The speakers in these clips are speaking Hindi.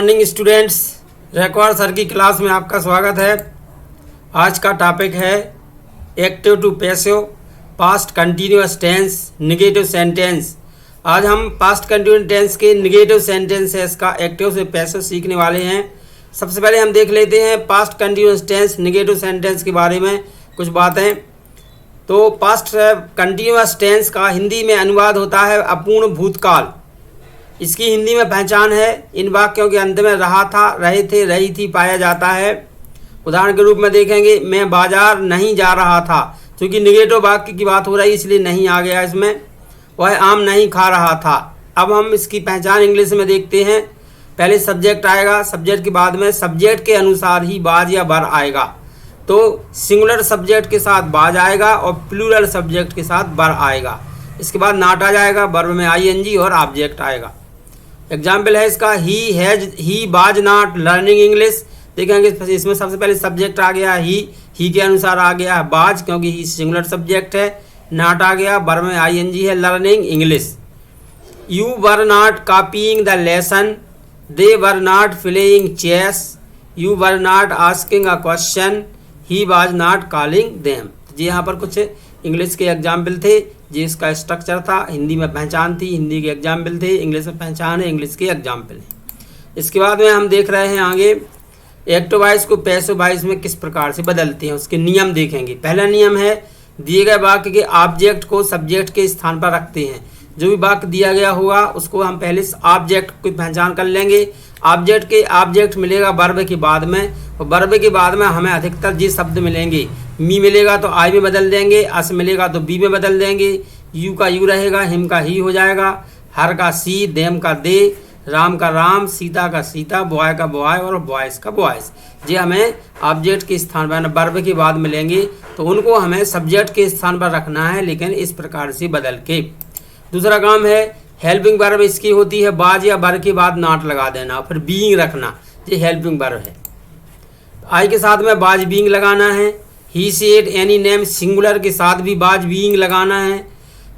मॉर्निंग स्टूडेंट्स, रैकवार सर की क्लास में आपका स्वागत है। आज का टॉपिक है active to passive, past continuous tense, negative sentence. आज हम पास्ट कंटिन्यूअस टेंस के नेगेटिव सेंटेंसेस का एक्टिव से पैसिव सीखने वाले हैं। सबसे पहले हम देख लेते हैं past continuous tense negative sentence के बारे में कुछ बातें। तो पास्ट कंटिन्यूअस टेंस का हिंदी में अनुवाद होता है अपूर्ण भूतकाल। इसकी हिंदी में पहचान है, इन वाक्यों के अंत में रहा था, रहे थे, रही थी पाया जाता है। उदाहरण के रूप में देखेंगे, मैं बाजार नहीं जा रहा था, क्योंकि निगेटिव वाक्य की बात हो रही इसलिए नहीं आ गया इसमें। वह आम नहीं खा रहा था। अब हम इसकी पहचान इंग्लिश में देखते हैं। पहले सब्जेक्ट आएगा, सब्जेक्ट के बाद में सब्जेक्ट के अनुसार ही बाज या बर आएगा। तो सिंगुलर सब्जेक्ट के साथ बाज आएगा और प्लूरल सब्जेक्ट के साथ बर आएगा। इसके बाद नाट आ जाएगा, वर्ब में आईएनजी और ऑब्जेक्ट आएगा। एग्जाम्पल है इसका, ही बाज नॉट लर्निंग इंग्लिश। देखेंगे इसमें सबसे पहले सब्जेक्ट आ गया ही के अनुसार आ गया है बाज, क्योंकि ही सिंगुलर सब्जेक्ट है। नॉट आ गया, वर्ब में आईएनजी है, learning English. You were not copying the lesson, they were not playing chess, you were not asking a question, he was not calling them. जी यहाँ पर कुछ इंग्लिश के एग्जाम्पल थे, जिसका स्ट्रक्चर था। हिंदी में पहचान थी, हिंदी के एग्जाम्पल थे, इंग्लिश में पहचान है, इंग्लिश के एग्जाम्पल है। इसके बाद में हम देख रहे हैं आगे एक्टिव वॉइस को पैसिव वॉइस में किस प्रकार से बदलते हैं, उसके नियम देखेंगे। पहला नियम है, दिए गए वाक्य के ऑब्जेक्ट को सब्जेक्ट के स्थान पर रखते हैं। जो भी वाक्य दिया गया होगा उसको हम पहले ऑब्जेक्ट की पहचान कर लेंगे। ऑब्जेक्ट मिलेगा वर्ब के बाद में, और वर्ब के बाद में हमें अधिकतर जी शब्द मिलेंगे। मी मिलेगा तो आई में बदल देंगे, अस मिलेगा तो बी में बदल देंगे, यू का यू रहेगा, हिम का ही हो जाएगा, हर का सी, देम का दे, राम का राम, सीता का सीता, बॉय का बॉय और बॉयस का बॉयस। ये हमें ऑब्जेक्ट के स्थान पर वर्ब के बाद मिलेंगे, तो उनको हमें सब्जेक्ट के स्थान पर रखना है, लेकिन इस प्रकार से बदल के। दूसरा काम है हेल्पिंग वर्ब, इसकी होती है बाज या बर के बाद नॉट लगा देना, फिर बीइंग रखना। ये हेल्पिंग वर्ब है। आई के साथ में बाज बीइंग लगाना है। He said any name singular के साथ भी बाज बीइंग लगाना है।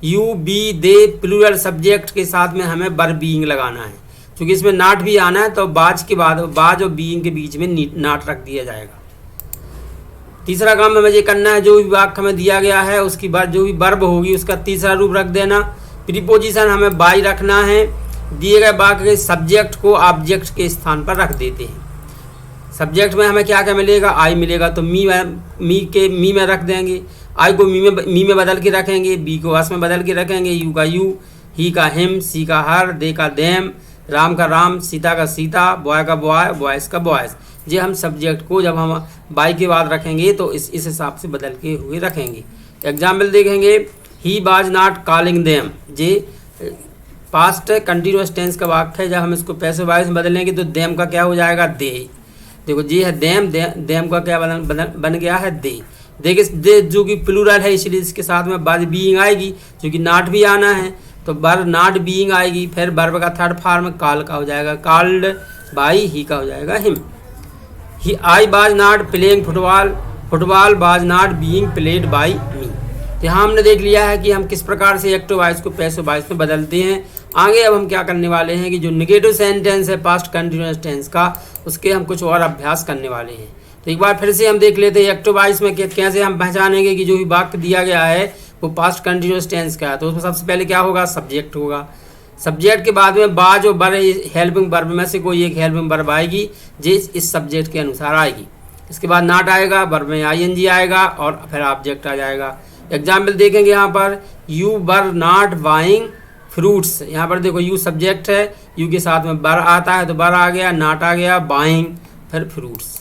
You we they plural subject के साथ में हमें बर बीइंग लगाना है। क्योंकि इसमें नाट भी आना है, तो बाज के बाद बाज और बीइंग के बीच में नाट रख दिया जाएगा। तीसरा काम हमें ये करना है, जो भी वाक्य हमें दिया गया है उसकी बाद जो भी वर्ब होगी उसका तीसरा रूप रख देना। प्रीपोजिशन हमें बाई रखना है। दिए गए वाक्य के सब्जेक्ट को ऑब्जेक्ट के स्थान पर रख देते हैं। सब्जेक्ट में हमें क्या क्या मिलेगा, आई मिलेगा तो मी में रख देंगे। आई को मी में बदल के रखेंगे, बी को अस में बदल के रखेंगे, यू का यू, ही का हिम, सी का हर, दे का देम, राम का राम, सीता का सीता, बॉय का बॉय, बॉयस का बॉयस। ये हम सब्जेक्ट को जब हम बाई के बाद रखेंगे तो इस हिसाब से बदल के हुए रखेंगे। एग्जाम्पल देखेंगे, ही वाज नॉट कॉलिंग देम। ये पास्ट कंटिन्यूअस टेंस का वाक्य है। जब हम इसको पैसिव वॉइस में बदलेंगे तो देम का क्या हो जाएगा, दे। देखो जी है देम का क्या बन गया है, दे। देखिए दे जो कि प्लूरल है, इसलिए इसके साथ में बाज बीइंग आएगी, क्योंकि नॉट भी आना है तो बर नॉट बीइंग आएगी। फिर वर्ब का थर्ड फॉर्म कॉल का हो जाएगा, कॉल्ड बाई, ही का हो जाएगा him. He I was not playing football, football was not being played by me. तो यहाँ हमने देख लिया है कि हम किस प्रकार से एक्टिव वॉइस को पैसिव वॉइस में बदलते हैं। आगे अब हम क्या करने वाले हैं कि जो नेगेटिव सेंटेंस है पास्ट कंटिन्यूअस टेंस का, उसके हम कुछ और अभ्यास करने वाले हैं। तो एक बार फिर से हम देख लेते हैं एक्टिव वॉइस में कैसे हम पहचानेंगे कि जो भी वाक्य दिया गया है वो पास्ट कंटिन्यूअस टेंस का है। तो उसमें सबसे पहले क्या होगा, सब्जेक्ट होगा। सब्जेक्ट के बाद में बाज और बर, हेल्पिंग वर्ब में से कोई एक हेल्पिंग वर्ब आएगी जिस इस सब्जेक्ट के अनुसार आएगी। इसके बाद नॉट आएगा, वर्ब में आईएनजी आएगा और फिर ऑब्जेक्ट आ जाएगा। एग्जाम्पल देखेंगे यहाँ पर, you were not buying fruits. यहाँ पर देखो यू सब्जेक्ट है, यू के साथ में बर आता है तो बर आ गया, नॉट आ गया, बाइंग, फिर फ्रूट्स।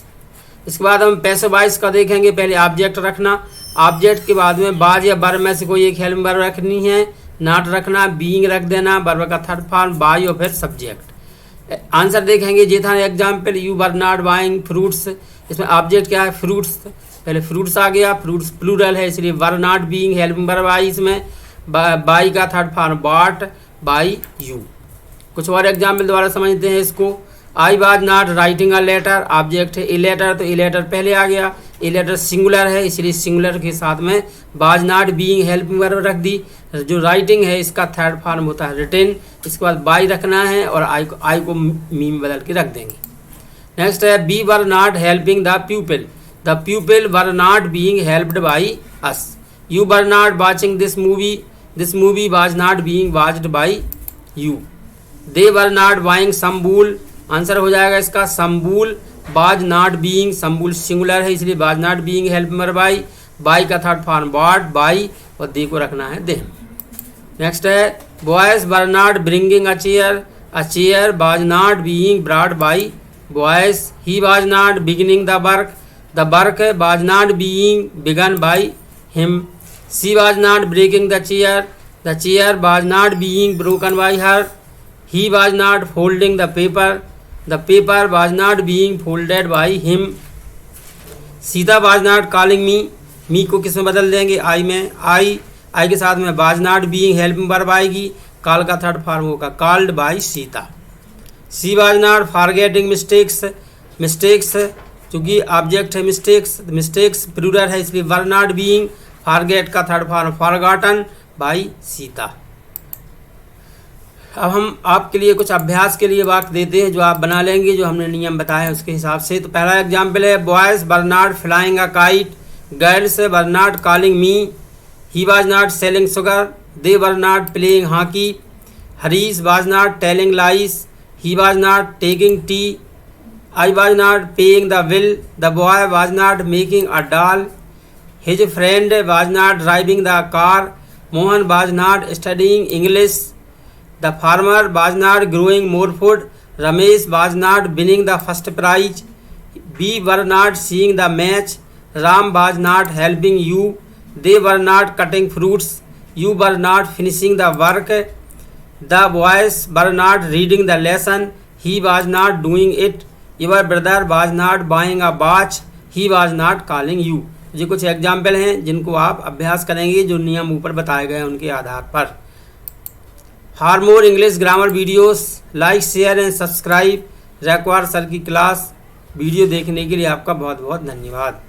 इसके बाद हम पैसिव वॉइस का देखेंगे। पहले ऑब्जेक्ट रखना, ऑब्जेक्ट के बाद में बाज या बर में से कोई एक हेल्पिंग वर्ब रखनी है, नॉट रखना, बीइंग रख देना, वर्ब का थर्ड फॉर्म बाई और फिर सब्जेक्ट। आंसर देखेंगे, ये था example, you were not buying fruits. इसमें ऑब्जेक्ट क्या है, फ्रूट्स। पहले फ्रूट्स आ गया, फ्रूट्स प्लूरल है इसलिए were not being helping verb आई। इसमें बाई का third form bought by you. कुछ और एग्जाम्पल द्वारा समझते हैं इसको। I was not writing a letter, object है ए लेटर, तो ए लेटर पहले आ गया। ए लेटर सिंगुलर है इसलिए सिंगुलर के साथ में was not being helping verb रख दी। जो राइटिंग है इसका थर्ड फॉर्म होता है रिटन, इसके बाद बाई रखना है और आई को मी में बदल के रख देंगे। नेक्स्ट है we were not helping the people were not being helped by us. You were not watching this movie was not being watched by you. They were not buying some bull, answer हो जाएगा इसका some bull was not being, some bull singular है इसलिए वाज नॉट बीइंग हेल्प मर बाई का थर्ड फॉर्म बॉट बाई और दे को रखना है देम। नेक्स्ट है boys were not bringing a chair was not being brought by boys. He was not beginning the work was not being began by him. She was not breaking the chair was not being broken by her. He was not folding the paper was not being folded by him. Sita was not calling me को किस में बदल देंगे आई में, आई के साथ में was not being helping verb आएगी, कॉल का थर्ड फॉर्म होगा called by Sita. She was not forgetting mistakes चूँकि ऑब्जेक्ट है मिस्टेक्स प्लूरल है इसलिए were not being, forget का third form forgotten by Sita. अब हम आपके लिए कुछ अभ्यास के लिए वाक्य देते हैं जो आप बना लेंगे जो हमने नियम बताए हैं उसके हिसाब से। तो पहला एग्जाम्पल है boys were not flying a kite, girls were not calling me, he was not selling sugar, they were not playing hockey, Harish was not telling lies, he was not taking tea, I was not paying the bill, the boy was not making a doll, his friend was not driving the car, Mohan was not studying English, the farmer was not growing more food, Ramesh was not winning the first prize, we were not seeing the match, Ram was not helping you, they were not cutting fruits, you were not finishing the work, the boys were not reading the lesson, he was not doing it, your brother was not buying a watch, he was not calling you। ये कुछ एग्जाम्पल हैं जिनको आप अभ्यास करेंगे जो नियम ऊपर बताए गए हैं उनके आधार पर। For more English grammar videos, like, share and subscribe। Raikwar sir की क्लास वीडियो देखने के लिए आपका बहुत बहुत धन्यवाद।